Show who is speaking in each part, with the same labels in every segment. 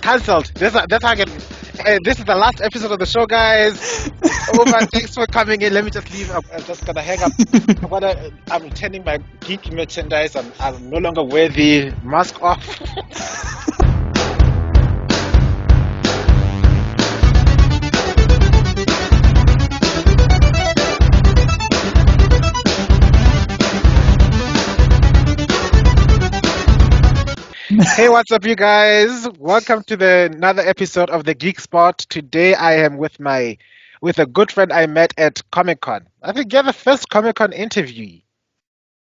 Speaker 1: cancelled. That's how I get. This is the last episode of the show, guys. It's over. Thanks for coming in. Let me just leave. I'm just gonna hang up. I'm returning my Geek merchandise. I'm no longer wear the mask off. Hey, what's up, you guys? Welcome to another episode of the Geek Spot. Today, I am with a good friend I met at Comic Con. I think you're the first Comic Con interviewee.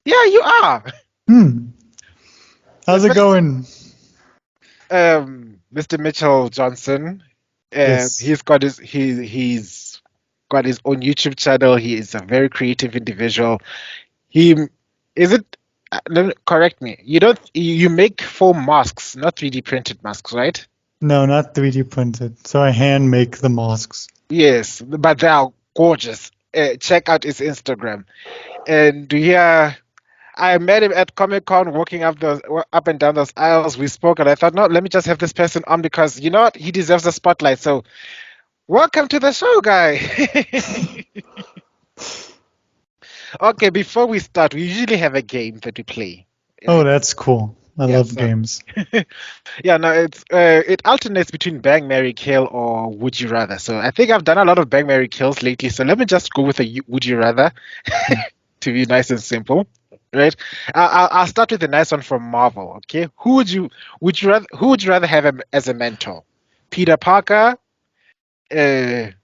Speaker 1: Yeah, you are.
Speaker 2: How's it going?
Speaker 1: Mr. Mitchell Johnson.
Speaker 2: Yes.
Speaker 1: He's got his own YouTube channel. He is a very creative individual. Correct me. You make foam masks, not 3D printed masks, right?
Speaker 2: No, not 3D printed. So I hand make the masks.
Speaker 1: Yes, but they are gorgeous. Check out his Instagram. And yeah, I met him at Comic Con, walking up and down those aisles. We spoke, and I thought, no, let me just have this person on because you know what, he deserves the spotlight. So, welcome to the show, guy. Okay, before we start, we usually have a game that we play.
Speaker 2: Oh, that's cool. I love games.
Speaker 1: Yeah, no, it alternates between Bang, Marry, Kill or Would You Rather. So I think I've done a lot of Bang, Marry, Kills lately. So let me just go with a Would You Rather to be nice and simple, right? I'll start with a nice one from Marvel. Okay, who would you rather have as a mentor? Peter Parker, Tony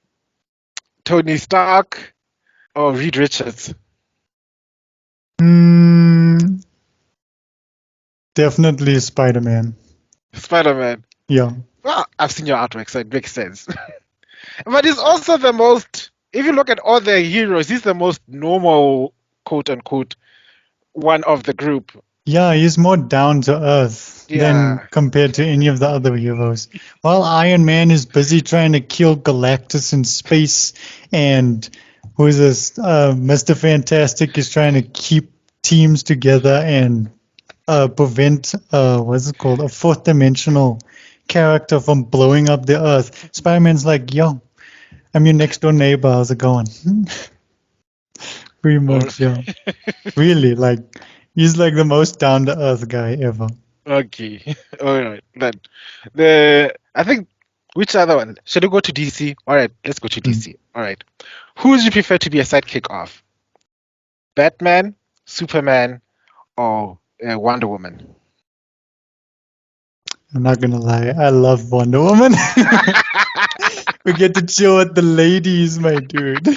Speaker 1: Stark, or Reed Richards?
Speaker 2: Definitely Spider-Man.
Speaker 1: Spider-Man.
Speaker 2: Yeah.
Speaker 1: Well, I've seen your artwork, so it makes sense. But he's also the most, if you look at all the heroes, he's the most normal, quote unquote, one of the group.
Speaker 2: Yeah, he's more down to earth than compared to any of the other heroes. While Iron Man is busy trying to kill Galactus in space, and who's this? Mr. Fantastic is trying to keep teams together and prevent what's it called, a fourth dimensional character from blowing up the earth. Spider-Man's like, yo, I'm your next door neighbor, how's it going? Pretty much, yeah. Really, like, he's like the most down to earth guy ever.
Speaker 1: Okay. All right. Then I think, which other one? Should we go to DC? All right, let's go to DC. All right. Who would you prefer to be a sidekick of? Batman, Superman, or Wonder Woman?
Speaker 2: I'm not gonna lie, I love Wonder Woman. We get to chill with the ladies, my dude.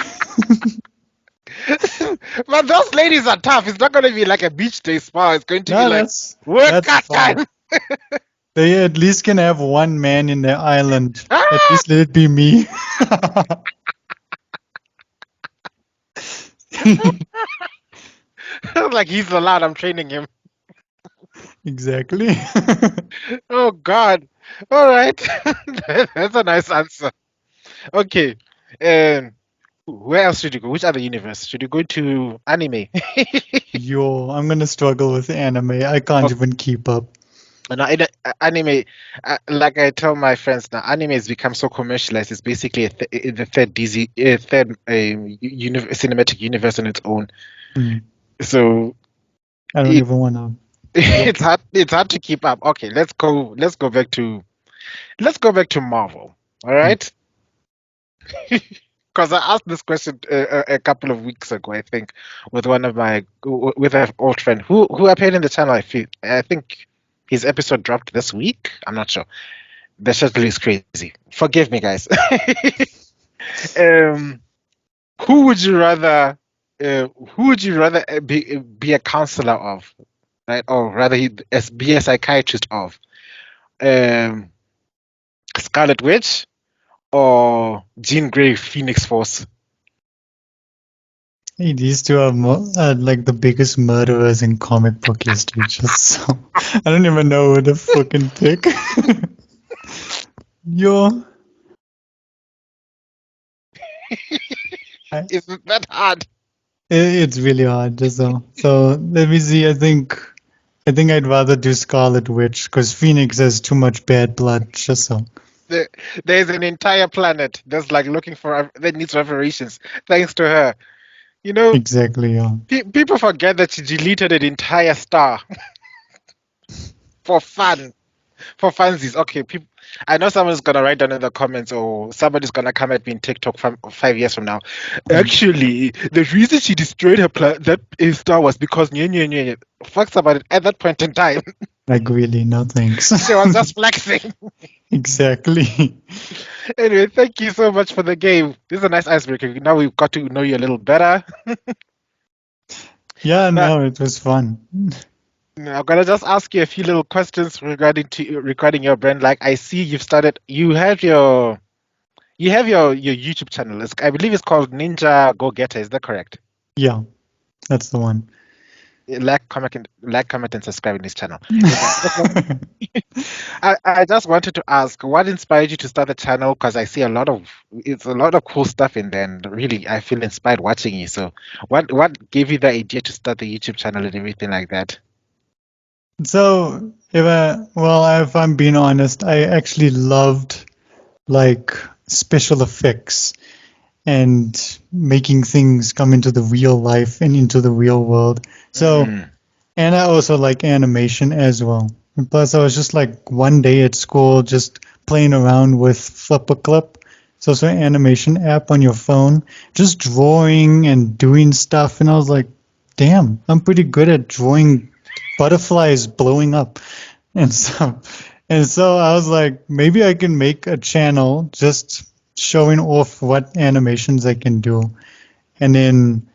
Speaker 1: But those ladies are tough. It's not going to be like a beach day spa. It's going to be like workout time.
Speaker 2: They at least can have one man in their island. At least let it be me.
Speaker 1: Like he's allowed. I'm training him.
Speaker 2: Exactly.
Speaker 1: Oh God. All right. That's a nice answer. Okay. Where else should you go? Which other universe? Should you go to anime?
Speaker 2: Yo, I'm gonna struggle with anime. I can't even keep up.
Speaker 1: No, anime, like I tell my friends now, anime has become so commercialized. It's basically the third cinematic universe on its own. So
Speaker 2: I don't even want to.
Speaker 1: It's hard to keep up. Okay, let's go back to Marvel. All right. Because I asked this question a couple of weeks ago, I think, with an old friend who appeared in the channel. I think his episode dropped this week. I'm not sure. The schedule is crazy. Forgive me, guys. Who would you rather be a counselor of, right? Or rather, be a psychiatrist of, Scarlet Witch or Jean Grey, Phoenix Force?
Speaker 2: Hey, these two are like the biggest murderers in comic book history. Just so I don't even know who to fucking pick. Yo.
Speaker 1: Isn't that hard?
Speaker 2: It's really hard. So let me see. I think I think I'd rather do Scarlet Witch because Phoenix has too much bad blood. Just so.
Speaker 1: There's an entire planet that's like looking for that needs reparations thanks to her. You know,
Speaker 2: Exactly. Yeah.
Speaker 1: people forget that she deleted an entire star for fun. For funsies. Okay, people. I know someone's gonna write down in the comments, or somebody's gonna come at me in TikTok 5 years from now. Actually, the reason she destroyed that star was because fucks about it at that point in time.
Speaker 2: Like really, no thanks.
Speaker 1: She was just flexing.
Speaker 2: Exactly.
Speaker 1: Anyway, thank you so much for the game. This is a nice icebreaker. Now we've got to know you a little better.
Speaker 2: Yeah,
Speaker 1: But
Speaker 2: no, it was fun.
Speaker 1: I'm gonna just ask you a few little questions regarding your brand. Like I see you have your YouTube channel. I believe it's called Ninjagogetta. Is that correct?
Speaker 2: Yeah, that's the one.
Speaker 1: Comment, and subscribe in this channel. I just wanted to ask, what inspired you to start the channel? Because I see it's a lot of cool stuff in there, and really, I feel inspired watching you. So, what gave you the idea to start the YouTube channel and everything like that?
Speaker 2: So, if I'm being honest, I actually loved like special effects and making things come into the real life and into the real world. So,
Speaker 1: Mm,
Speaker 2: and I also like animation as well. And plus, I was just like one day at school just playing around with Flipperclip. It's also an animation app on your phone, just drawing and doing stuff. And I was like, damn, I'm pretty good at drawing butterflies blowing up and stuff. And so I was like, maybe I can make a channel just showing off what animations I can do. And then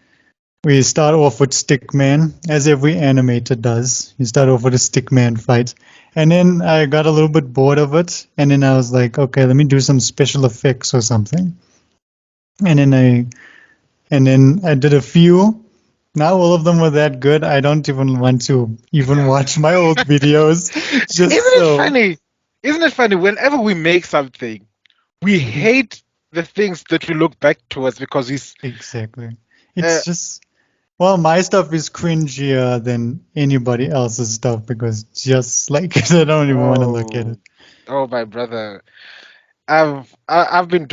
Speaker 2: we start off with Stickman, as every animator does. You start off with a Stickman fight. And then I got a little bit bored of it. And then I was like, okay, let me do some special effects or something. And then I did a few. Not all of them were that good. I don't even want to even watch my old videos. Just
Speaker 1: Isn't it
Speaker 2: so.
Speaker 1: funny? Isn't it funny? Whenever we make something, we hate the things that we look back towards because
Speaker 2: Exactly.
Speaker 1: uh,
Speaker 2: It's just, well, my stuff is cringier than anybody else's stuff because just like I don't even want to look at
Speaker 1: oh,
Speaker 2: it.
Speaker 1: oh, my brother. I've been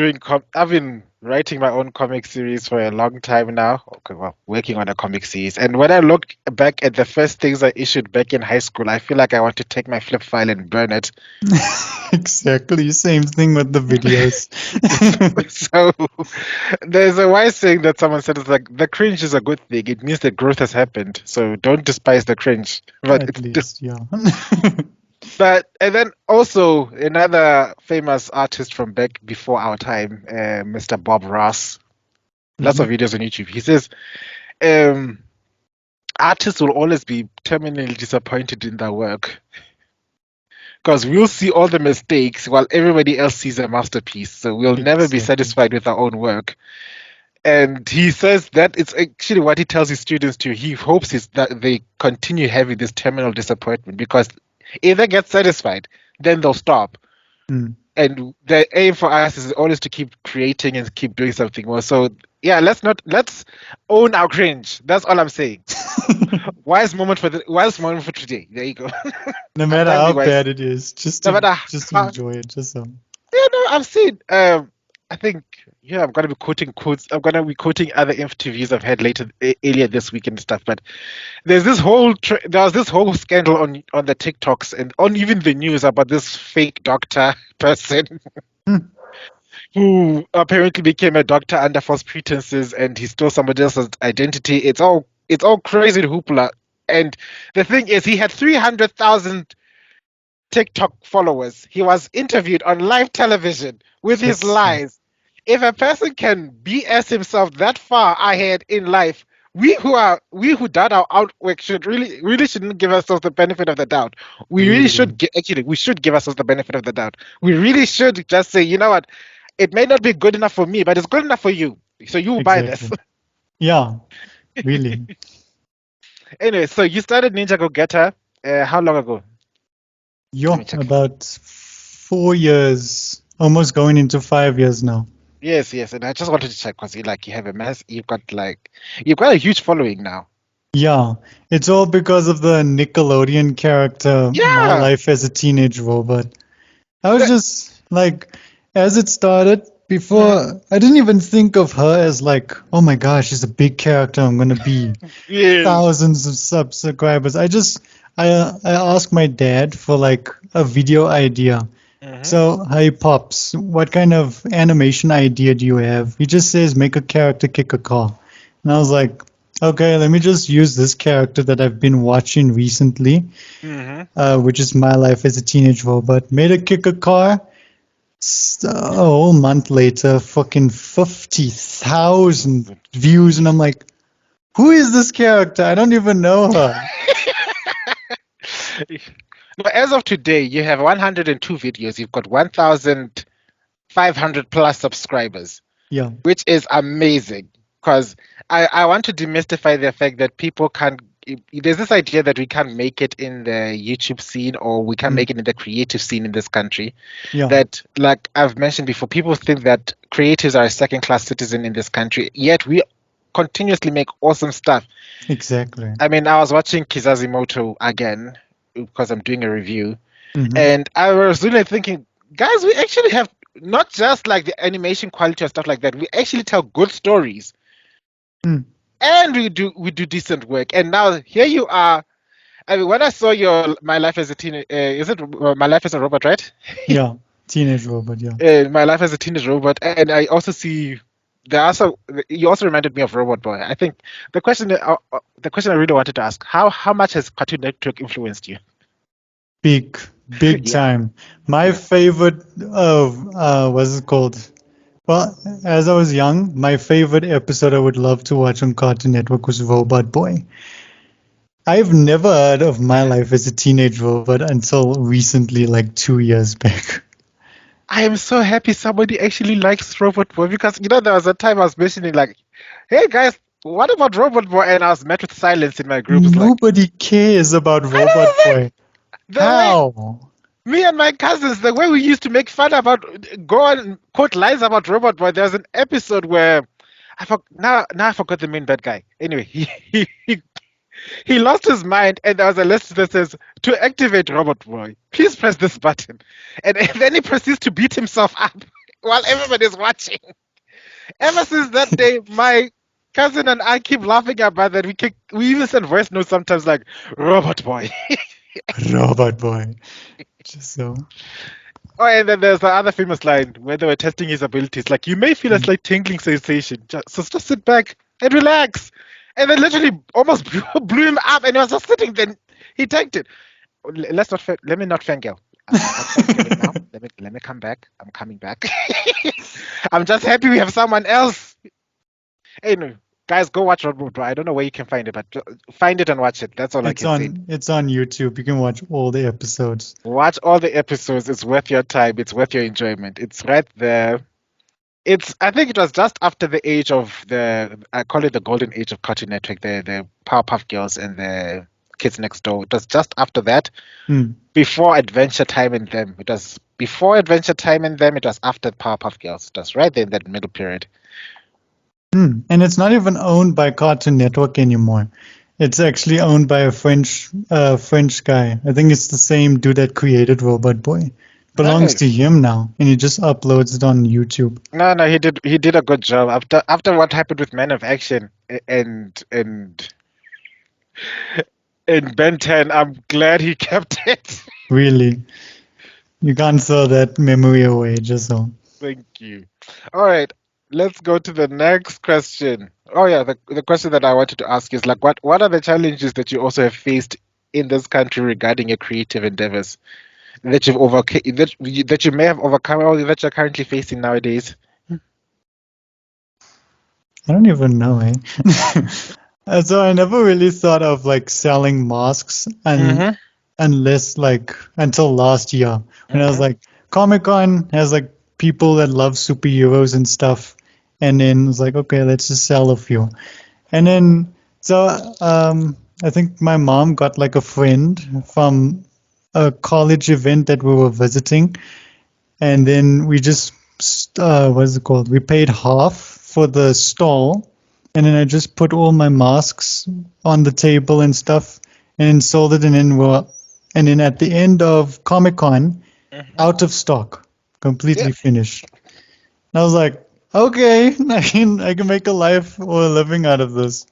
Speaker 1: I've been writing my own comic series for a long time now. Okay, well, working on a comic series. And when I look back at the first things I issued back in high school, I feel like I want to take my flip file and burn it.
Speaker 2: Exactly. Same thing with the videos.
Speaker 1: So there's a wise saying that someone said it's like the cringe is a good thing. It means that growth has happened. So don't despise the cringe. But
Speaker 2: At least, yeah.
Speaker 1: and then also another famous artist from back before our time, Mr. Bob Ross. Lots of
Speaker 2: Mhm.
Speaker 1: videos on YouTube. He says, um, artists will always be terminally disappointed in their work because we'll see all the mistakes while everybody else sees a masterpiece. So we'll never be
Speaker 2: Exactly.
Speaker 1: satisfied with our own work. And he says that it's actually what he tells his students too. He hopes is that they continue having this terminal disappointment because if they get satisfied, then they'll stop.
Speaker 2: Mm.
Speaker 1: And the aim for us is always to keep creating and keep doing something more. So yeah, let's own our cringe. That's all I'm saying. Wise moment for today. There you go.
Speaker 2: No
Speaker 1: I'm
Speaker 2: matter
Speaker 1: trying to be
Speaker 2: how
Speaker 1: wise.
Speaker 2: bad it is,
Speaker 1: No matter
Speaker 2: just
Speaker 1: how,
Speaker 2: enjoy it. Just so.
Speaker 1: yeah, no, I've seen. I think yeah, I'm gonna be quoting quotes. I'm gonna be quoting other interviews I've had earlier this week and stuff. But there was this whole scandal on the TikToks and on even the news about this fake doctor person
Speaker 2: Hmm.
Speaker 1: who apparently became a doctor under false pretenses and he stole somebody else's identity. It's all crazy hoopla. And the thing is, he had 300,000 TikTok followers. He was interviewed on live television with his
Speaker 2: Just so.
Speaker 1: lies. If a person can BS himself that far ahead in life, we who done our outwork should really shouldn't give ourselves the benefit of the doubt. We really
Speaker 2: Really.
Speaker 1: should actually we should give ourselves the benefit of the doubt. We really should just say, you know what, it may not be good enough for me, but it's good enough for you. So you will buy this.
Speaker 2: Exactly. Yeah, really.
Speaker 1: Anyway, so you started Ninjagogetta. How long ago? Let me
Speaker 2: Yo,
Speaker 1: check.
Speaker 2: about 4 years, almost going into 5 years now.
Speaker 1: Yes, yes, and I just wanted to check because you have you've got a huge following now.
Speaker 2: Yeah, it's all because of the Nickelodeon character, My
Speaker 1: Yeah.
Speaker 2: Life as a Teenage Robot. I was
Speaker 1: The-
Speaker 2: just like, as it started,
Speaker 1: mhm.
Speaker 2: before, I didn't even think of her as like, oh my gosh, she's a big character. I'm gonna be
Speaker 1: Yes.
Speaker 2: thousands of subscribers. I asked my dad for like a video idea.
Speaker 1: Hmm.
Speaker 2: So, hey Pops, what kind of animation idea do you have? He just says make a character kick a car. And I was like, okay, let me just use this character that I've been watching recently,
Speaker 1: Hmm.
Speaker 2: which is My Life as a Teenage Robot. Made a kick a car. A whole month later, fucking 50,000 views, and I'm like, who is this character? I don't even know her.
Speaker 1: No, as of today, you have 102 videos. You've got 1,500 plus subscribers,
Speaker 2: Yeah.
Speaker 1: which is amazing. Because I want to demystify the fact that people can't. There's this idea that we can't make it in the YouTube scene or we can't
Speaker 2: Mm.
Speaker 1: make it in the creative scene in this country.
Speaker 2: Yeah.
Speaker 1: That, like I've mentioned before, people think that creatives are a second class citizen in this country, yet we continuously make awesome stuff.
Speaker 2: Exactly.
Speaker 1: I mean, I was watching Kizazimoto again because I'm doing a review,
Speaker 2: Hmm.
Speaker 1: and I was really thinking, guys, we actually have not just like the animation quality or stuff like that. We actually tell good stories,
Speaker 2: Mm.
Speaker 1: and we do decent work. And now here you are. I mean, when I saw your My Life as a Teenage, is it My Life as a Robot, right?
Speaker 2: Yeah. Teenage Robot. Yeah.
Speaker 1: My Life as a Teenage Robot, and I also see. There also you also reminded me of Robot Boy. I think the question I really wanted to ask, how much has Cartoon Network influenced you?
Speaker 2: Big, big
Speaker 1: Yeah,
Speaker 2: time. My
Speaker 1: yeah.
Speaker 2: favorite what's it called? Well, as I was young, my favorite episode I would love to watch on Cartoon Network was Robot Boy. I've never heard of My Life as a Teenage Robot until recently, like 2 years back.
Speaker 1: I am so happy somebody actually likes Robot Boy because there was a time I was mentioning like, hey guys, what about Robot Boy? And I was met with silence in my group. It's like,
Speaker 2: Nobody cares about
Speaker 1: I
Speaker 2: Robot
Speaker 1: don't
Speaker 2: Boy.
Speaker 1: know, the way
Speaker 2: How?
Speaker 1: me and my cousins, the way we used to make fun about, go and quote lines about Robot Boy. There was an episode where now I forgot the main bad guy. Anyway, he lost his mind, and there was a list that says to activate Robot Boy, please press this button, and then he proceeds to beat himself up while everybody's watching. Ever since that day, my cousin and I keep laughing about that. We even send voice notes sometimes like Robot Boy.
Speaker 2: Robot Boy. Just so.
Speaker 1: Oh, and then there's the other famous line where they were testing his abilities. Like, you may feel a
Speaker 2: Mm.
Speaker 1: slight tingling sensation. So just sit back and relax. And then literally almost blew him up, and he was just sitting there. He tanked it. Let me not fangirl. I'm not fangirling now. Let me come back. I'm coming back. I'm just happy we have someone else. Hey, no, guys, go watch Road Boy. I don't know where you can find it, but find it and watch it. That's all I can say.
Speaker 2: It's on YouTube. You can watch all the episodes.
Speaker 1: Watch all the episodes. It's worth your time. It's worth your enjoyment. It's right there. I think it was just after the age of I call it the golden age of Cartoon Network, the Powerpuff Girls and the Kids Next Door. It was just after that,
Speaker 2: Mm.
Speaker 1: before Adventure Time and them. It was before Adventure Time and them. It was after Powerpuff Girls. It was right there in that middle period.
Speaker 2: Mm. And it's not even owned by Cartoon Network anymore. It's actually owned by a French guy. I think it's the same dude that created Robot Boy. Belongs to
Speaker 1: Nice.
Speaker 2: him now, and he just uploads it on YouTube.
Speaker 1: No, he did a good job after what happened with Men of Action and Ben 10. I'm glad he kept it.
Speaker 2: Really, you can't throw that memory away just so.
Speaker 1: Thank you. All right, let's go to the next question. Oh yeah, the question that I wanted to ask is like, what are the challenges that you also have faced in this country regarding your creative endeavors that you've overcome that you may have overcome or that you're currently facing nowadays?
Speaker 2: I don't even know, eh? So I never really thought of like selling masks and
Speaker 1: Mm-hmm.
Speaker 2: unless like until last year when I was
Speaker 1: Mm-hmm.
Speaker 2: like Comic-Con has like people that love superheroes and stuff, and then it's like okay, let's just sell a few. And then I think my mom got like a friend from a college event that we were visiting, and then we just what's it called? We paid half for the stall, and then I just put all my masks on the table and stuff, and then sold it, and then at the end of Comic-Con, out of stock, completely
Speaker 1: Yeah.
Speaker 2: finished. And I was like, okay, I can make a life or a living out of this.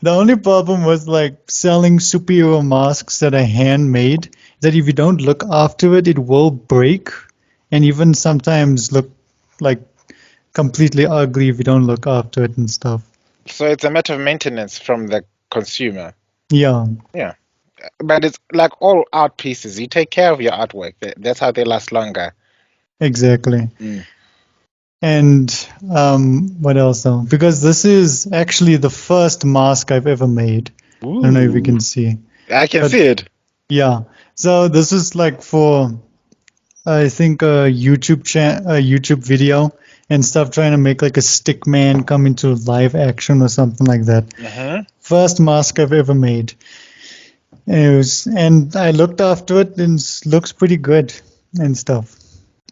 Speaker 2: The only problem was like selling superhero masks that are handmade, that if you don't look after it, it will break, and even sometimes look like completely ugly if you don't look after it and stuff.
Speaker 1: So it's a matter of maintenance from the consumer.
Speaker 2: Yeah,
Speaker 1: Yeah. But it's like all art pieces. You take care of your artwork. That's how they last longer.
Speaker 2: exactly.
Speaker 1: Mm.
Speaker 2: And what else though? Because this is actually the first mask I've ever made. I don't know if you
Speaker 1: Ooh.
Speaker 2: can see.
Speaker 1: I can
Speaker 2: But
Speaker 1: see it.
Speaker 2: yeah, so this is like for I think a YouTube video and stuff, trying to make like a stick man come into live action or something like that.
Speaker 1: Mm-hmm.
Speaker 2: First mask I've ever made. And I looked after it and it looks pretty good and stuff.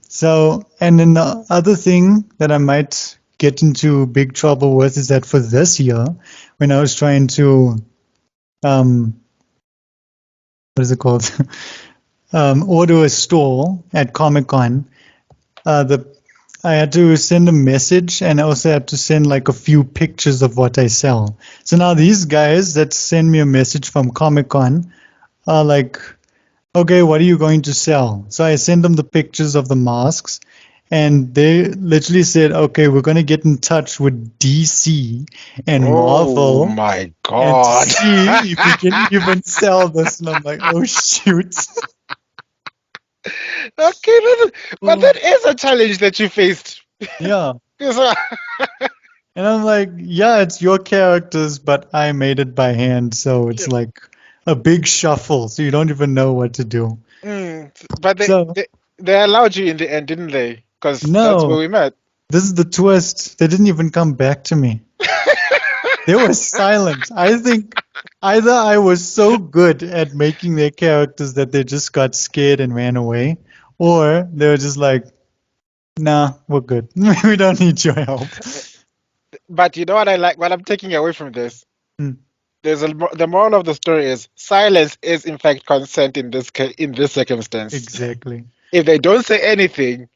Speaker 2: So, and then the other thing that I might get into big trouble with is that for this year, when I was trying to, um, what is it called? Order a stall at Comic Con, I had to send a message, and I also had to send like a few pictures of what I sell. So now these guys that send me a message from Comic Con are like, okay, what are you going to sell? So I send them the pictures of the masks, and they literally said, okay, we're going to get in touch with DC and
Speaker 1: Oh
Speaker 2: Marvel
Speaker 1: my
Speaker 2: and to
Speaker 1: God.
Speaker 2: see if we can even sell this. And I'm like, oh, shoot.
Speaker 1: Okay, but that is a challenge that you faced.
Speaker 2: Yeah.
Speaker 1: 'Cause,
Speaker 2: And I'm like, yeah, it's your characters, but I made it by hand. So it's like a big shuffle. So you don't even know what to do.
Speaker 1: but
Speaker 2: So,
Speaker 1: they allowed you in the end, didn't they? Because that's where
Speaker 2: no,
Speaker 1: we met.
Speaker 2: this is the twist. They didn't even come back to me. They were silent. I think either I was so good at making their characters that they just got scared and ran away, or they were just like, nah, we're good. We don't need your help.
Speaker 1: But you know what I like? What I'm taking away from this,
Speaker 2: Hmm,
Speaker 1: the moral of the story is silence is in fact consent in this circumstance.
Speaker 2: exactly.
Speaker 1: If they don't say anything,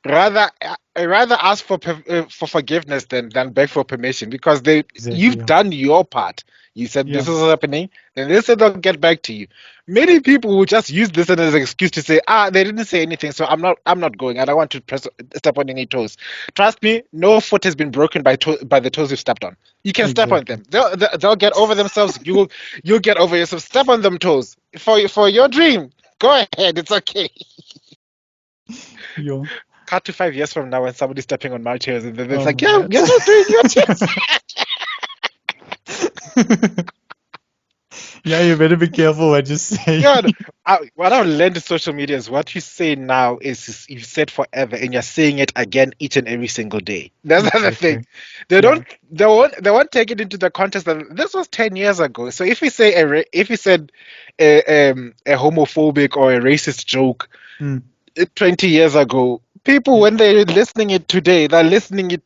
Speaker 1: rather ask for forgiveness than beg for permission, because
Speaker 2: Exactly.
Speaker 1: you've
Speaker 2: Yeah.
Speaker 1: done your part. You said
Speaker 2: Yeah.
Speaker 1: this is happening, then they said they'll get back to you. Many people will just use this as an excuse to say, they didn't say anything, so I'm not going. I don't want to step on any toes. Trust me, no foot has been broken by the toes you've stepped on. You can step on
Speaker 2: Exactly.
Speaker 1: them. They'll get over themselves. You'll get over yourself. Step on them toes for your dream. Go ahead. It's okay.
Speaker 2: Yo.
Speaker 1: Cut to 5 years from now when somebody's stepping on my toes and then it's
Speaker 2: Oh
Speaker 1: like,
Speaker 2: my
Speaker 1: yeah,
Speaker 2: God.
Speaker 1: you're just doing your things.
Speaker 2: Yeah, you better be careful what you say.
Speaker 1: God, what I've learned in social media is what you say now is you said forever, and you're saying it again each and every single day. That's the other thing.
Speaker 2: Exactly.
Speaker 1: They
Speaker 2: Yeah.
Speaker 1: don't. They won't take it into the context that this was 10 years ago. So if we say if you said a homophobic or a racist joke
Speaker 2: Mm.
Speaker 1: 20 years ago, people,
Speaker 2: Yeah.
Speaker 1: when they're listening it today, they're listening it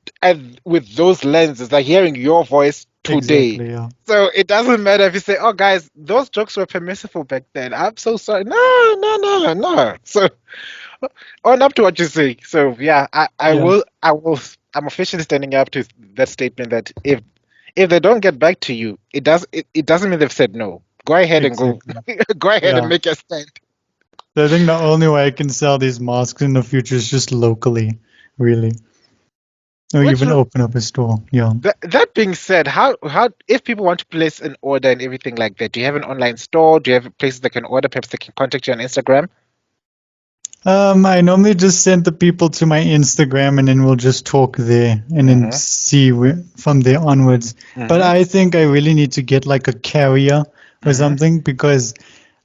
Speaker 1: with those lenses. They're hearing your voice today.
Speaker 2: Exactly. Yeah.
Speaker 1: So it doesn't matter if you say, "Oh, guys, those jokes were permissible back then." I'm so sorry. No, no, no, no. So on up to what you say. So yeah, I
Speaker 2: Yeah.
Speaker 1: will, I will. I'm officially standing up to that statement that if they don't get back to you, it doesn't mean they've said no. Go ahead and go.
Speaker 2: Exactly.
Speaker 1: Go ahead and
Speaker 2: Yeah.
Speaker 1: make your stand.
Speaker 2: So I think the only way I can sell these masks in the future is just locally, really, or
Speaker 1: Which
Speaker 2: even open up a store. Yeah.
Speaker 1: That being said, how if people want to place an order and everything like that, do you have an online store? Do you have places that can order? Perhaps they can contact you on Instagram.
Speaker 2: I normally just send the people to my Instagram, and then we'll just talk there and then
Speaker 1: Mm-hmm.
Speaker 2: see from there onwards. But
Speaker 1: Mm-hmm.
Speaker 2: I think I really need to get like a carrier or
Speaker 1: Mm-hmm.
Speaker 2: something, because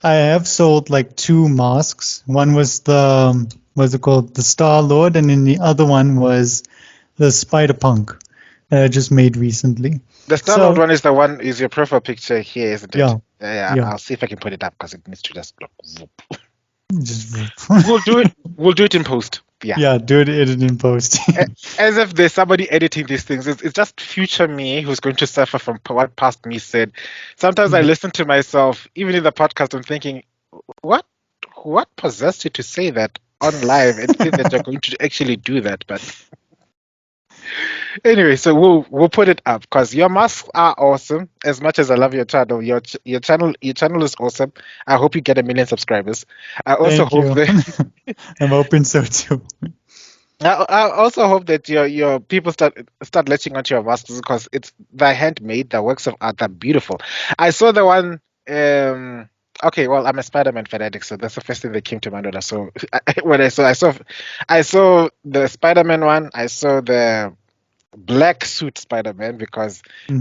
Speaker 2: I have sold like two masks. One was what's it called? The Star Lord, and then the other one was the Spider Punk that I just made recently.
Speaker 1: The Star-Lord
Speaker 2: So
Speaker 1: one is your profile picture here, isn't it?
Speaker 2: yeah,
Speaker 1: Yeah,
Speaker 2: yeah,
Speaker 1: I'll see if I can put it up because it needs to just look. Whoop.
Speaker 2: just
Speaker 1: We'll do it. We'll do it in post. Yeah.
Speaker 2: Yeah, do it, edit in post.
Speaker 1: As if there's somebody editing these things. It's just future me who's going to suffer from what past me said. Sometimes I
Speaker 2: Mm.
Speaker 1: listen to myself, even in the podcast, I'm thinking, what what possessed you to say that on live and think that you're going to actually do that? But anyway, so we'll put it up because your masks are awesome. As much as I love your channel, your channel is awesome. I hope you get 1 million subscribers. I also
Speaker 2: Thank
Speaker 1: hope
Speaker 2: you.
Speaker 1: that
Speaker 2: I'm hoping so too.
Speaker 1: I also hope that your people start latching onto your masks because it's they're handmade, the works of art, they're beautiful. I saw the one. Okay, well, I'm a Spider-Man fanatic, so that's the first thing that came to mind when I saw when I saw the Spider-Man one. I saw the black suit Spider-Man because
Speaker 2: Hmm.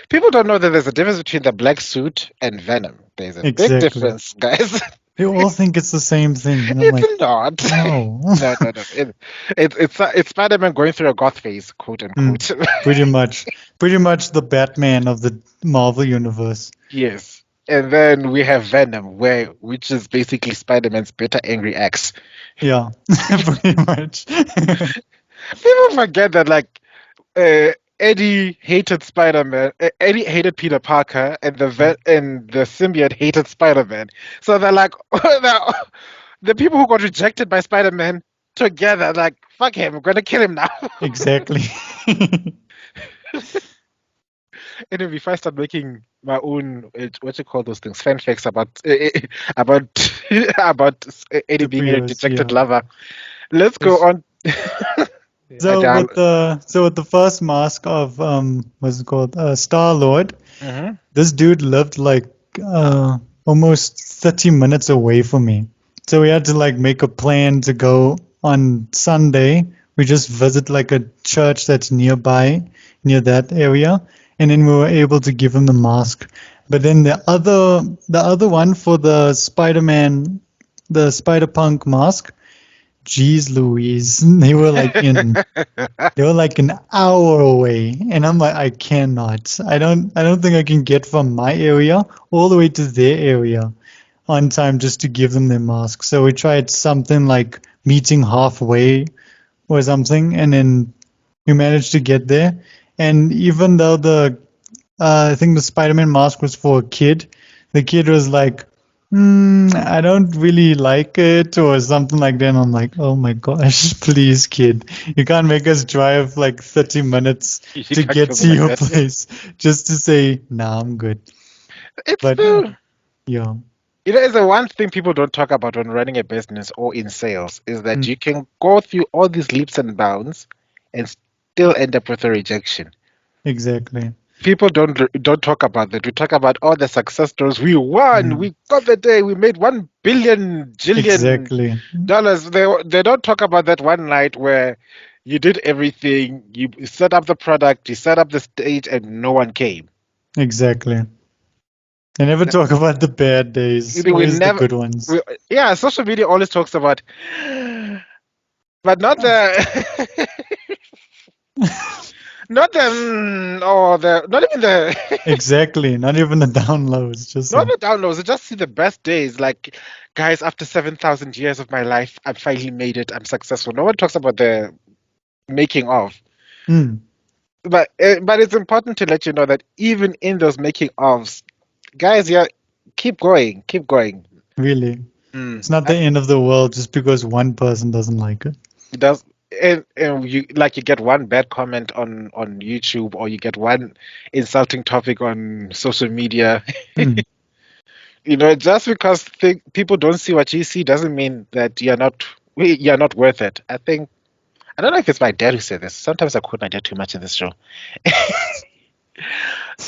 Speaker 1: people don't know that there's a difference between the black suit and Venom. There's a big
Speaker 2: Exactly.
Speaker 1: difference, guys.
Speaker 2: They all think it's the same thing, and I'm like,
Speaker 1: It's not.
Speaker 2: no.
Speaker 1: No, no, no. It's Spider-Man going through a goth phase, quote
Speaker 2: Mm,
Speaker 1: unquote.
Speaker 2: pretty much. Pretty much the Batman of the Marvel universe.
Speaker 1: Yes. And then we have Venom, which is basically Spider-Man's better angry ex.
Speaker 2: Yeah, pretty much.
Speaker 1: People forget that Eddie hated Spider-Man. Eddie hated Peter Parker, and the symbiote hated Spider-Man. So they're like, the people who got rejected by Spider-Man together, like, fuck him, I'm gonna kill him now.
Speaker 2: Exactly.
Speaker 1: And if I start making my own, what you call those things, fanfics about about Eddie being a
Speaker 2: Superheroes,
Speaker 1: rejected
Speaker 2: yeah.
Speaker 1: lover, let's go
Speaker 2: Yes.
Speaker 1: on.
Speaker 2: So with the first mask of what's it called? Star Lord,
Speaker 1: Mhm.
Speaker 2: this dude lived like almost 30 minutes away from me. So we had to like make a plan to go on Sunday. We just visit like a church that's nearby, near that area, and then we were able to give him the mask. But then the other one for the Spider-Man, the Spider-Punk mask, geez Louise, they were like an hour away, and I'm like, I cannot. I don't think I can get from my area all the way to their area on time just to give them their mask. So we tried something like meeting halfway or something, and then we managed to get there. And even though I think the Spider-Man mask was for a kid, the kid was like, I don't really like it or something like that. And I'm like, oh my gosh, please, kid, you can't make us drive like 30 minutes
Speaker 1: You
Speaker 2: to
Speaker 1: can't
Speaker 2: get
Speaker 1: kill me
Speaker 2: to
Speaker 1: like
Speaker 2: your
Speaker 1: that.
Speaker 2: place just to say, nah, I'm good.
Speaker 1: It's
Speaker 2: But
Speaker 1: the
Speaker 2: yeah,
Speaker 1: it's the one thing people don't talk about when running a business or in sales is that
Speaker 2: mm,
Speaker 1: you can go through all these leaps and bounds and still end up with a rejection.
Speaker 2: exactly.
Speaker 1: People don't talk about that. We talk about all the success stories. We won.
Speaker 2: Mm,
Speaker 1: We got the day. We made 1 billion jillion
Speaker 2: exactly.
Speaker 1: dollars. They don't talk about that one night where you did everything. You set up the product. You set up the stage, and no one came.
Speaker 2: Exactly. I never talk about the bad days,
Speaker 1: We
Speaker 2: always the
Speaker 1: never.
Speaker 2: good ones.
Speaker 1: Yeah, social media always talks about, but not the, not the, or the, not even the.
Speaker 2: Exactly. Not even the downloads, just
Speaker 1: Not
Speaker 2: like,
Speaker 1: the downloads, I just see the best days. Like, guys, after 7,000 years of my life, I finally made it. I'm successful. No one talks about the making of.
Speaker 2: mm,
Speaker 1: But it's important to let you know that even in those making ofs, guys, yeah, keep going, keep going.
Speaker 2: really.
Speaker 1: Mm.
Speaker 2: It's not the end of the world just because one person doesn't like it.
Speaker 1: It does, and you get one bad comment on YouTube, or you get one insulting topic on social media.
Speaker 2: Mm,
Speaker 1: Just because people don't see what you see doesn't mean that you're not worth it. I don't know if it's my dad who said this. Sometimes I quote my dad too much in this show.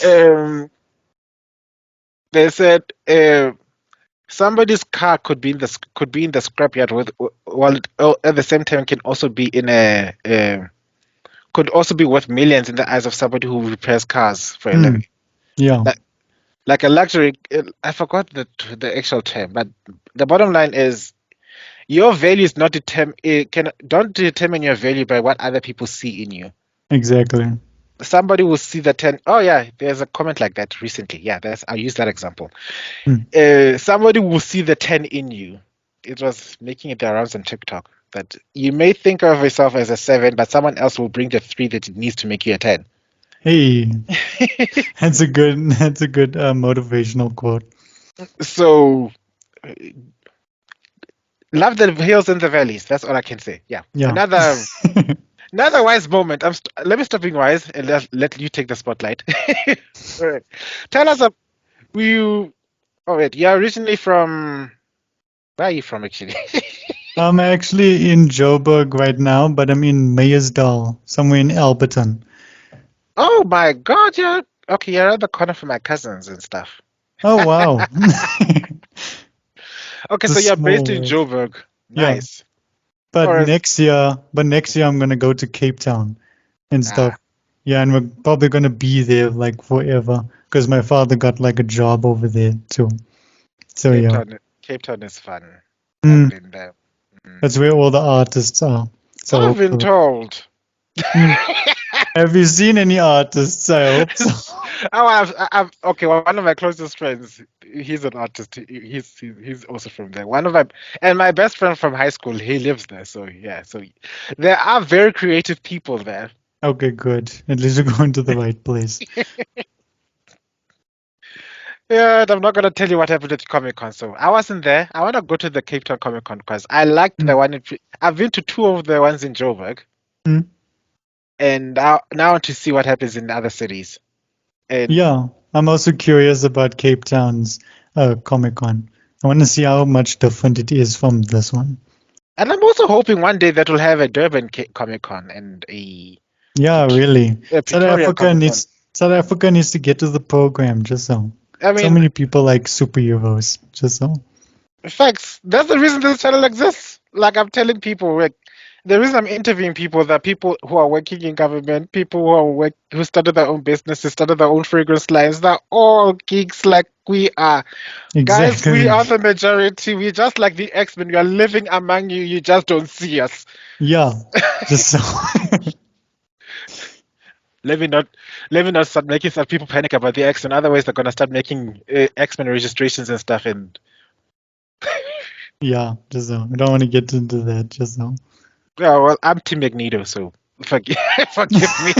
Speaker 1: um, they said somebody's car could be in the scrapyard while at the same time can also be in could also be worth millions in the eyes of somebody who repairs cars for a living.
Speaker 2: mm, yeah,
Speaker 1: Like, like a luxury. I forgot the actual term, but the bottom line is your value is not don't determine your value by what other people see in you.
Speaker 2: exactly.
Speaker 1: Somebody will see the 10. Oh yeah, there's a comment like that recently. Yeah, I'll use that example.
Speaker 2: Mm,
Speaker 1: Somebody will see the 10 in you. It was making it the rounds on TikTok. that you may think of yourself as a 7, but someone else will bring the 3 that it needs to make you a 10.
Speaker 2: Hey, that's a good motivational quote.
Speaker 1: So, love the hills and the valleys. That's all I can say. Yeah.
Speaker 2: Yeah.
Speaker 1: Another wise moment. Let me stop being wise and let you take the spotlight. All right. Tell us, you. Oh wait, you're originally from. Where are you from, actually?
Speaker 2: I'm actually in Joburg right now, but I'm in Meyersdal, somewhere in Alberton.
Speaker 1: Oh my God, you're okay. You're around the corner from my cousins and stuff.
Speaker 2: Oh wow.
Speaker 1: Okay,
Speaker 2: It's a
Speaker 1: so you're
Speaker 2: small
Speaker 1: based in
Speaker 2: world.
Speaker 1: Joburg.
Speaker 2: Yeah.
Speaker 1: Nice.
Speaker 2: But
Speaker 1: Or
Speaker 2: next year, I'm gonna go to Cape Town and stuff.
Speaker 1: ah,
Speaker 2: Yeah, and we're probably gonna be there like forever because my father got like a job over there too. So
Speaker 1: Cape
Speaker 2: yeah.
Speaker 1: Town. Cape Town is fun. I've
Speaker 2: Mm,
Speaker 1: been there. Mm.
Speaker 2: that's where all the artists are. So
Speaker 1: I've been
Speaker 2: hopefully.
Speaker 1: told.
Speaker 2: Mm. Have you seen any artists? I hope so.
Speaker 1: Oh, okay. One of my closest friends, he's an artist. He's also from there. My best friend from high school, he lives there. So yeah, so there are very creative people there.
Speaker 2: Okay, good. At least you're going to the right place.
Speaker 1: Yeah, and I'm not gonna tell you what happened at Comic Con. So I wasn't there. I want to go to the Cape Town Comic Con because I liked the
Speaker 2: Mm.
Speaker 1: one. I've been to 2 of the ones in Joburg,
Speaker 2: Mm.
Speaker 1: and now I want to see what happens in the other cities. And
Speaker 2: Yeah, I'm also curious about Cape Town's Comic Con. I want to see how much different it is from this one.
Speaker 1: and I'm also hoping one day that we'll have a Durban Comic Con and
Speaker 2: Yeah, really.
Speaker 1: a Pretoria Comic Con.
Speaker 2: South Africa needs to get to the program, just so.
Speaker 1: I
Speaker 2: So
Speaker 1: mean,
Speaker 2: many people like superheroes, just so.
Speaker 1: facts. That's the reason this channel exists. Like I'm telling people, like the reason I'm interviewing people that people who are working in government, people who started their own businesses, started their own fragrance lines. They're all geeks like we are. Guys, we
Speaker 2: Exactly.
Speaker 1: are the majority. We're just like the X-Men. We are living among you. You just don't see us.
Speaker 2: Yeah, just so.
Speaker 1: Let me not start making some people panic about the X-Men. Otherwise, they're gonna start making X-Men registrations and stuff. And
Speaker 2: Yeah, just so. I don't want to get into that, just so.
Speaker 1: yeah, well, I'm Team Magneto, so forgive forgive me.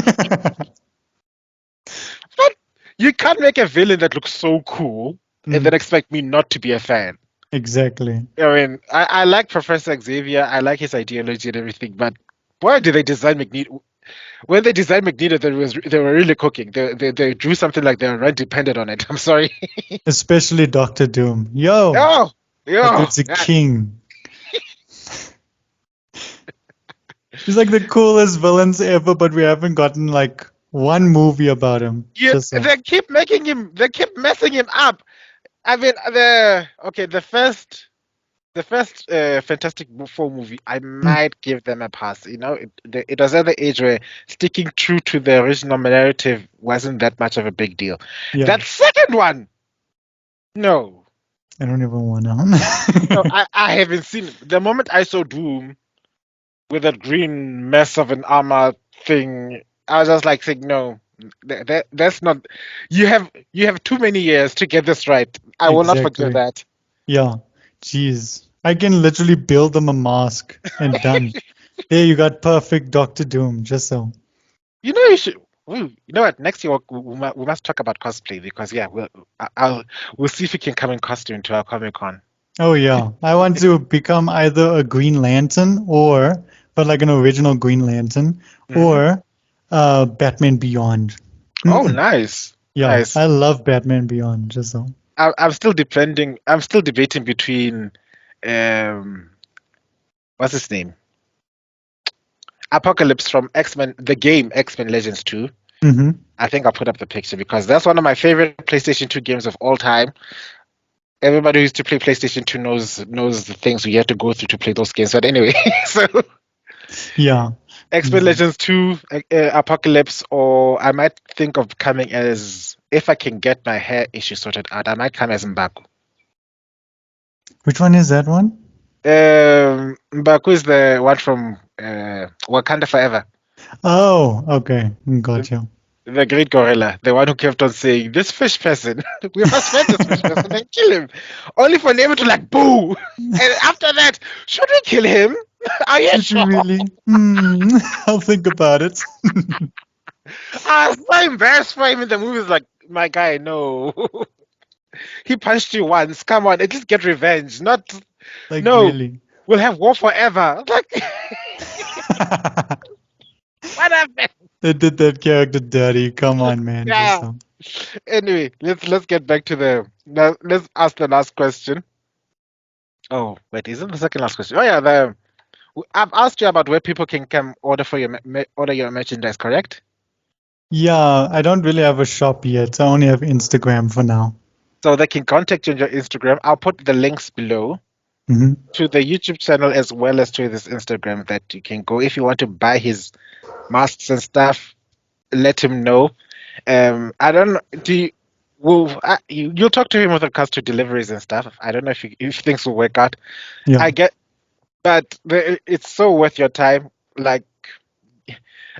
Speaker 1: But you can't make a villain that looks so cool and
Speaker 2: Mm,
Speaker 1: then expect me not to be a fan.
Speaker 2: exactly.
Speaker 1: I mean, I like Professor Xavier. I like his ideology and everything, but boy, did they design Magneto. When they designed Magneto, they were really cooking. They drew something like they were not dependent on it. I'm sorry.
Speaker 2: Especially Doctor Doom. Yo,
Speaker 1: Oh,
Speaker 2: that
Speaker 1: yeah.
Speaker 2: dude's a king. He's like the coolest villains ever, but we haven't gotten like one movie about him.
Speaker 1: You,
Speaker 2: Just so.
Speaker 1: they keep making him. They keep messing him up. I mean, the first Fantastic Four movie, I
Speaker 2: Mm,
Speaker 1: might give them a pass. It was at the age where sticking true to the original narrative wasn't that much of a big deal.
Speaker 2: yeah,
Speaker 1: That second one, no,
Speaker 2: I don't even want
Speaker 1: no,
Speaker 2: to.
Speaker 1: I haven't seen it. The moment I saw Doom with that green mess of an armor thing, I was just like saying, no, that's not. You have too many years to get this right. I will not forgive
Speaker 2: Exactly.
Speaker 1: that.
Speaker 2: Yeah. Jeez. I can literally build them a mask and done. There you got perfect Doctor Doom. Just so.
Speaker 1: You should. You know what? Next year we must talk about cosplay because yeah, we'll see if we can come in costume to our Comic Con.
Speaker 2: Oh yeah. I want to become either a Green Lantern or, but like an original Green Lantern,
Speaker 1: Hmm.
Speaker 2: or Batman Beyond.
Speaker 1: Oh, nice,
Speaker 2: Yeah,
Speaker 1: nice.
Speaker 2: I love Batman Beyond. Just so.
Speaker 1: I'm still depending. I'm still debating between um, what's his name? Apocalypse from X-Men, the game X-Men Legends 2.
Speaker 2: Hmm.
Speaker 1: I think I'll put up the picture because that's one of my favorite PlayStation 2 games of all time. Everybody who used to play PlayStation 2 knows the things we had to go through to play those games. But anyway, so
Speaker 2: Yeah.
Speaker 1: X-Men
Speaker 2: Easy.
Speaker 1: Legends 2, Apocalypse, or I might think of coming as, if I can get my hair issue sorted out, I might come as Mbaku.
Speaker 2: Which one is that one?
Speaker 1: Mbaku is the one from Wakanda Forever.
Speaker 2: Oh, okay. Got you.
Speaker 1: The great gorilla, the one who kept on saying, "This fish person, we must find this fish person and kill him," only for Nemo to like boo. And after that, should we kill him? Are you
Speaker 2: Did you
Speaker 1: sure?
Speaker 2: really? I'll think about it.
Speaker 1: I was so embarrassed for him in the movies. Like, my guy, no. He punched you once. Come on, at least get revenge. Not,
Speaker 2: Like,
Speaker 1: no,
Speaker 2: really.
Speaker 1: we'll have war forever. Like, what happened?
Speaker 2: They did that character dirty. Come on, man. Just
Speaker 1: Yeah. Anyway, let's get back to the. Now, let's ask the last question. Oh, wait, isn't the second last question? Oh yeah, I've asked you about where people can come order for your order your merchandise, correct?
Speaker 2: Yeah, I don't really have a shop yet. I only have Instagram for now.
Speaker 1: So they can contact you on your Instagram. I'll put the links below
Speaker 2: Hmm.
Speaker 1: to the YouTube channel as well as to this Instagram that you can go if you want to buy his masks and stuff. Let him know. I don't know. You'll talk to him with regards to deliveries and stuff. I don't know if things will work out.
Speaker 2: Yeah.
Speaker 1: I get, but it's so worth your time. Like,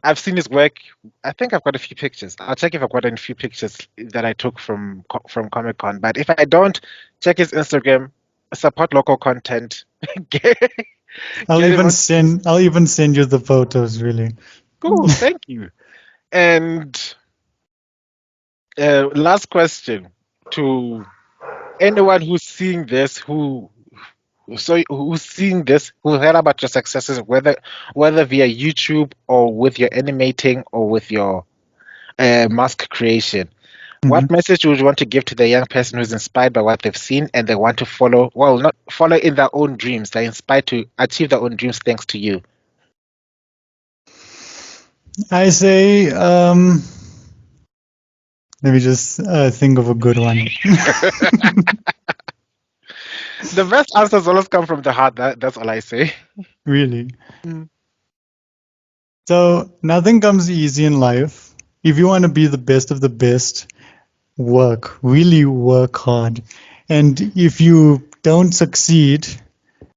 Speaker 1: I've seen his work. I think I've got a few pictures. I'll check if I've got a few pictures that I took from Comic Con. But if I don't, check his Instagram. Support local content. get, get him on.
Speaker 2: I'll even send you the photos, really.
Speaker 1: Cool. Thank you. And last question to anyone who's seeing this, who's seeing this, who heard about your successes, whether via YouTube or with your animating or with your mask creation.
Speaker 2: Hmm.
Speaker 1: What message would you want to give to the young person who's inspired by what they've seen and they want to follow, well, not follow in their own dreams, they're inspired to achieve their own dreams thanks to you?
Speaker 2: I say, let me just think of a good one.
Speaker 1: The best answers always come from the heart. That's all I say.
Speaker 2: Really.
Speaker 1: Mm.
Speaker 2: So, nothing comes easy in life. If you want to be the best of the best, really work hard. And if you don't succeed,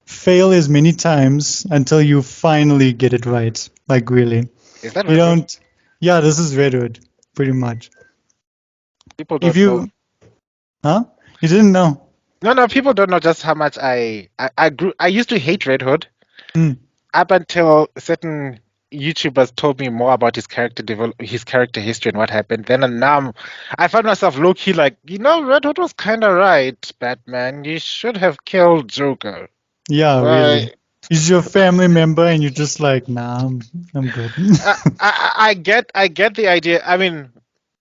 Speaker 2: fail as many times until you finally get it right. Like, really.
Speaker 1: Is that
Speaker 2: You
Speaker 1: Redwood?
Speaker 2: don't, yeah, this is Redwood, pretty much.
Speaker 1: People
Speaker 2: If
Speaker 1: don't know.
Speaker 2: you, huh? You didn't know?
Speaker 1: No, no, people don't know just how much I grew. I used to hate Red Hood
Speaker 2: Hmm.
Speaker 1: up until certain YouTubers told me more about his character history and what happened. Then and now I found myself low key like, Red Hood was kind of right, Batman. You should have killed Joker.
Speaker 2: Yeah, really.
Speaker 1: But
Speaker 2: He's your family member, and you're just like, nah, I'm good.
Speaker 1: I get the idea. I mean,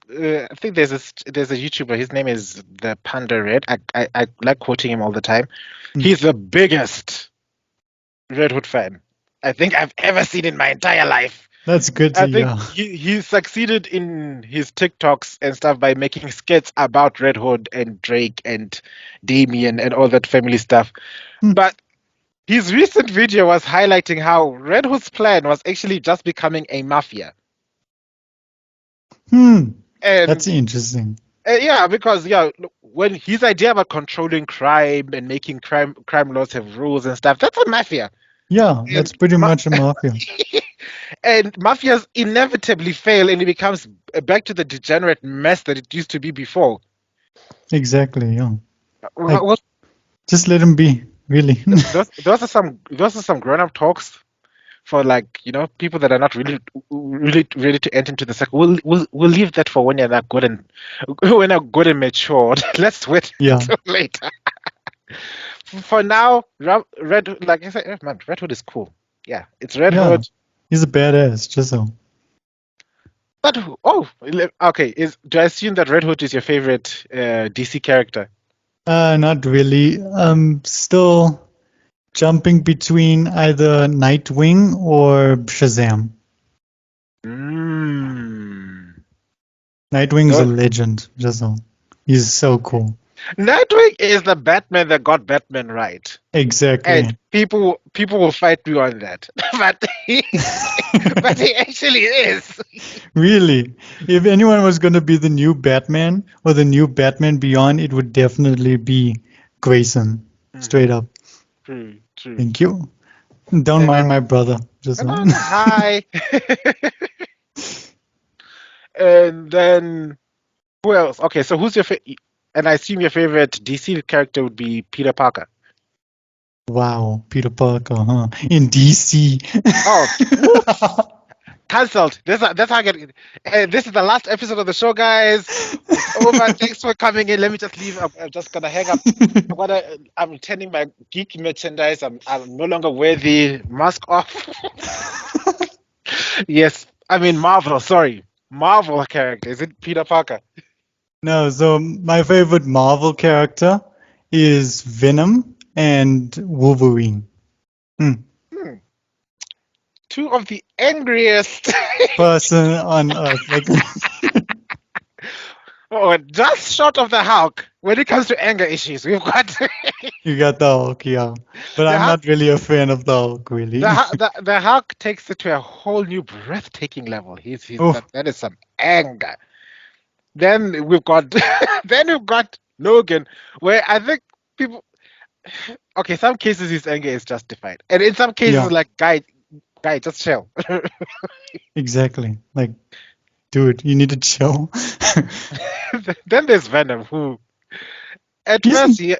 Speaker 1: I think there's a YouTuber. His name is the Panda Red. I like quoting him all the time.
Speaker 2: Hmm.
Speaker 1: He's the biggest Red Hood fan I think I've ever seen in my entire life.
Speaker 2: That's good to
Speaker 1: I think
Speaker 2: hear.
Speaker 1: he succeeded in his TikToks and stuff by making skits about Red Hood and Drake and Damien and all that family stuff.
Speaker 2: Hmm.
Speaker 1: But his recent video was highlighting how Red Hood's plan was actually just becoming a mafia.
Speaker 2: Hmm. That's
Speaker 1: And
Speaker 2: interesting.
Speaker 1: yeah, because when his idea about controlling crime and making crime laws have rules and stuff, that's a mafia.
Speaker 2: Yeah, that's
Speaker 1: And
Speaker 2: pretty much a mafia.
Speaker 1: and mafias inevitably fail and it becomes back to the degenerate mess that it used to be before.
Speaker 2: Exactly. Yeah.
Speaker 1: Well,
Speaker 2: Like,
Speaker 1: well,
Speaker 2: just let him be. Really.
Speaker 1: those are some grown-up talks for, like, people that are not really ready to enter into the circle. We'll leave that for when you're not good and matured. Let's wait
Speaker 2: Yeah.
Speaker 1: until later. For now, Red, like I said, man, Red Hood is cool. Yeah, it's Red
Speaker 2: Yeah.
Speaker 1: Hood.
Speaker 2: He's a badass. Just so.
Speaker 1: But okay. Do I assume that Red Hood is your favorite DC character?
Speaker 2: Not really. Still jumping between either Nightwing or Shazam.
Speaker 1: Mm.
Speaker 2: Nightwing's a
Speaker 1: No,
Speaker 2: legend. Just so. He's so cool.
Speaker 1: Nightwing is the Batman that got Batman right, and
Speaker 2: Exactly.
Speaker 1: people will fight me on that, but but he actually is.
Speaker 2: Really, if anyone was going to be the new Batman or the new Batman Beyond, it would definitely be Grayson. Straight up.
Speaker 1: True, true.
Speaker 2: Thank you. Don't mind my
Speaker 1: Um,
Speaker 2: brother. Just
Speaker 1: no,
Speaker 2: one.
Speaker 1: no, hi. And then who else? Okay, so who's your and I assume your favorite DC character would be Peter Parker.
Speaker 2: Wow, Peter Parker, huh? In DC.
Speaker 1: Oh, whoops. Cancelled. That's how I get. This is the last episode of the show, guys. It's over. Thanks for coming in. Let me just leave. I'm just gonna hang up. I'm returning my geek merchandise. I'm no longer worthy. Mask off. Yes, I mean Marvel. Sorry, Marvel character. Is it Peter Parker?
Speaker 2: No, so my favorite Marvel character is Venom and Wolverine. Hmm.
Speaker 1: Hmm. Two of the angriest.
Speaker 2: Person on Earth. Like,
Speaker 1: Oh, just short of the Hulk. When it comes to anger issues, we've got
Speaker 2: you got the Hulk, yeah. But
Speaker 1: the
Speaker 2: I'm
Speaker 1: Hulk.
Speaker 2: not really a fan of the Hulk, really.
Speaker 1: The Hulk takes it to a whole new breathtaking level. He's
Speaker 2: Oh,
Speaker 1: that is some anger. Then we've got then we've got Logan, where I think people okay, some cases his anger is justified. And in some cases
Speaker 2: yeah,
Speaker 1: like guy, just chill.
Speaker 2: exactly. Like, dude, you need to chill.
Speaker 1: Then there's Venom, who at
Speaker 2: He's
Speaker 1: first he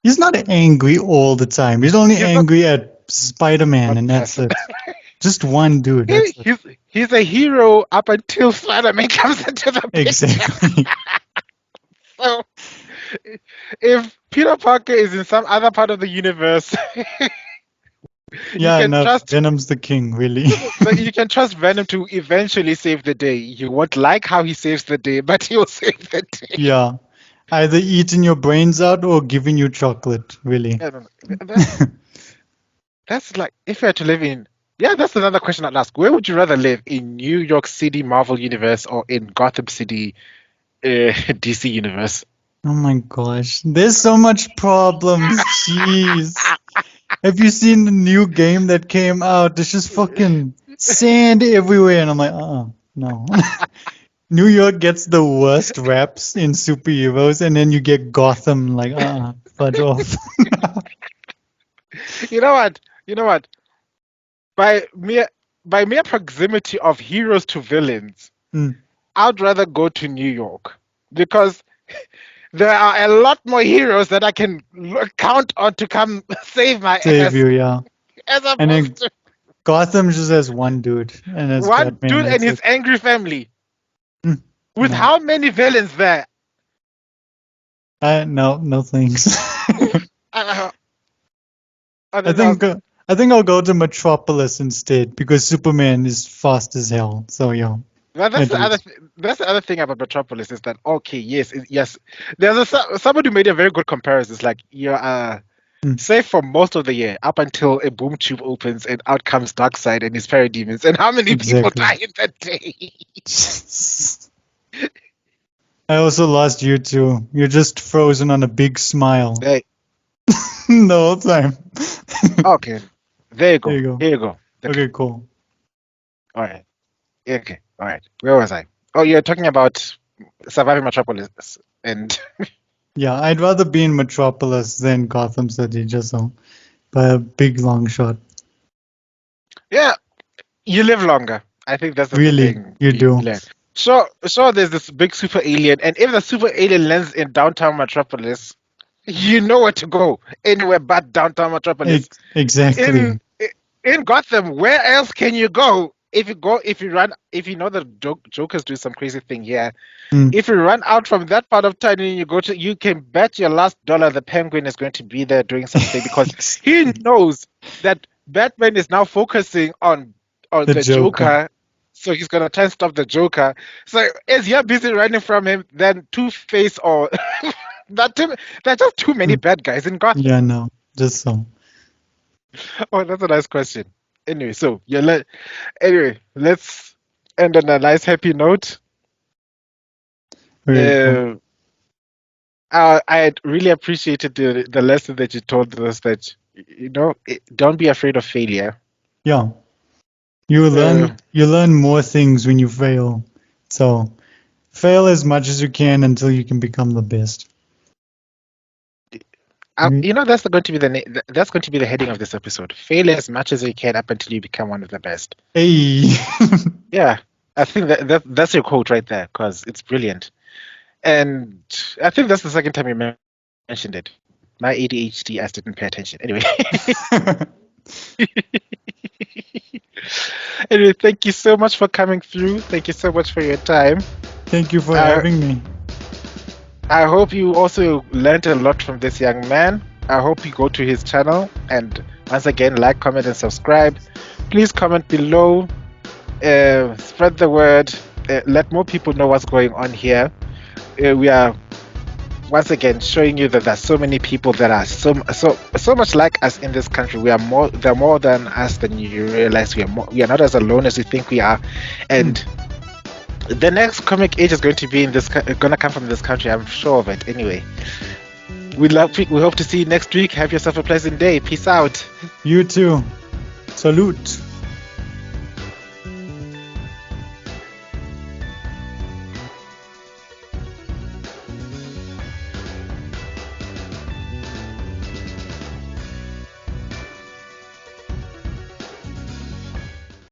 Speaker 2: he's not angry all the time. He's only
Speaker 1: he's not
Speaker 2: angry at Spider-Man,
Speaker 1: one
Speaker 2: and that's
Speaker 1: person.
Speaker 2: it. Just one dude.
Speaker 1: He,
Speaker 2: That's it.
Speaker 1: he's he's a hero up until Spider-Man comes into the picture.
Speaker 2: Exactly.
Speaker 1: So if Peter Parker is in some other part of the universe, you
Speaker 2: Yeah,
Speaker 1: can
Speaker 2: no,
Speaker 1: trust
Speaker 2: Venom's the king, really.
Speaker 1: you can trust Venom to eventually save the day. You won't like how he saves the day, but he'll save the day.
Speaker 2: Yeah. Either eating your brains out or giving you chocolate, really.
Speaker 1: I don't know. That's like if you had to live in. Yeah, that's another question I'd ask. Where would you rather live, in New York City Marvel Universe or in Gotham City DC Universe?
Speaker 2: Oh my gosh. There's so much problems. Jeez. Have you seen the new game that came out? There's just fucking sand everywhere. And I'm like, no. New York gets the worst raps in superheroes, and then you get Gotham, like, fudge off.
Speaker 1: You know what? You know what? By mere by mere proximity of heroes to villains,
Speaker 2: Mm,
Speaker 1: I'd rather go to New York because there are a lot more heroes that I can count on to come save my
Speaker 2: save
Speaker 1: ass
Speaker 2: you, yeah.
Speaker 1: as
Speaker 2: And
Speaker 1: opposed
Speaker 2: then
Speaker 1: to
Speaker 2: Gotham just has one dude, and that's
Speaker 1: one
Speaker 2: Batman.
Speaker 1: dude and
Speaker 2: That's
Speaker 1: his
Speaker 2: it.
Speaker 1: angry family.
Speaker 2: Mm,
Speaker 1: With
Speaker 2: no,
Speaker 1: how many villains there?
Speaker 2: no thanks.
Speaker 1: Uh, and
Speaker 2: I
Speaker 1: then I was,
Speaker 2: think uh, I think I'll go to Metropolis instead because Superman is fast as hell. So yeah,
Speaker 1: well,
Speaker 2: at least.
Speaker 1: that's the other thing about Metropolis is that okay, yes, yes. There's somebody who made a very good comparison. It's like you're
Speaker 2: Mm,
Speaker 1: safe for most of the year up until a boom tube opens and out comes Darkseid and his parademons. And how many people
Speaker 2: exactly.
Speaker 1: die in that day?
Speaker 2: I also lost you too. You're just frozen on a big smile
Speaker 1: Hey,
Speaker 2: the whole time.
Speaker 1: okay, there you
Speaker 2: There
Speaker 1: go.
Speaker 2: you go.
Speaker 1: Here you go. Okay,
Speaker 2: Okay, cool.
Speaker 1: all right. Okay, all right. Where was I? Oh, you're talking about surviving Metropolis and
Speaker 2: Yeah, I'd rather be in Metropolis than Gotham City, just so by a big long shot.
Speaker 1: yeah, you live longer. I think that's the
Speaker 2: Really,
Speaker 1: thing
Speaker 2: you
Speaker 1: you
Speaker 2: do.
Speaker 1: learn. So there's this big super alien, and if the super alien lands in downtown Metropolis, you know where to go. Anywhere but downtown Metropolis.
Speaker 2: Exactly.
Speaker 1: In Gotham, where else can you go? If you know the Joker's doing some crazy thing here.
Speaker 2: Mm,
Speaker 1: If you run out from that part of town and you can bet your last dollar the Penguin is going to be there doing something because he
Speaker 2: exactly.
Speaker 1: knows that Batman is now focusing on
Speaker 2: The
Speaker 1: the
Speaker 2: Joker.
Speaker 1: Joker, so he's gonna try and stop the Joker. So as you're busy running from him, then Two Face or that there are just too many
Speaker 2: Mm,
Speaker 1: bad guys in Gotham.
Speaker 2: yeah, no, just so.
Speaker 1: Oh, that's a nice question. Anyway, anyway, let's end on a nice happy note.
Speaker 2: Okay, cool.
Speaker 1: Uh, I really appreciated the lesson that you told us that don't be afraid of failure.
Speaker 2: Yeah, you
Speaker 1: Uh,
Speaker 2: learn more things when you fail. So fail as much as you can until you can become the best. Right?
Speaker 1: that's going to be that's going to be the heading of this episode. Fail as much as you can up until you become one of the best.
Speaker 2: Hey.
Speaker 1: Yeah, I think that's your quote right there because it's brilliant, and I think that's the second time you mentioned it. My ADHD, I didn't pay attention. Anyway. Anyway, thank you so much for coming through. Thank you so much for your time.
Speaker 2: Thank you for having me.
Speaker 1: I hope you also learned a lot from this young man. I hope you go to his channel and once again, like, comment, and subscribe. Please comment below. Spread the word. Let more people know what's going on here. We are once again showing you that there's so many people that are so much like us in this country. They're more than us than you realize. We are not as alone as you think we are, and the next comic age is going to come from this country. I'm sure of it. Anyway, we hope to see you next week. Have yourself a pleasant day. Peace out.
Speaker 2: You too. Salute.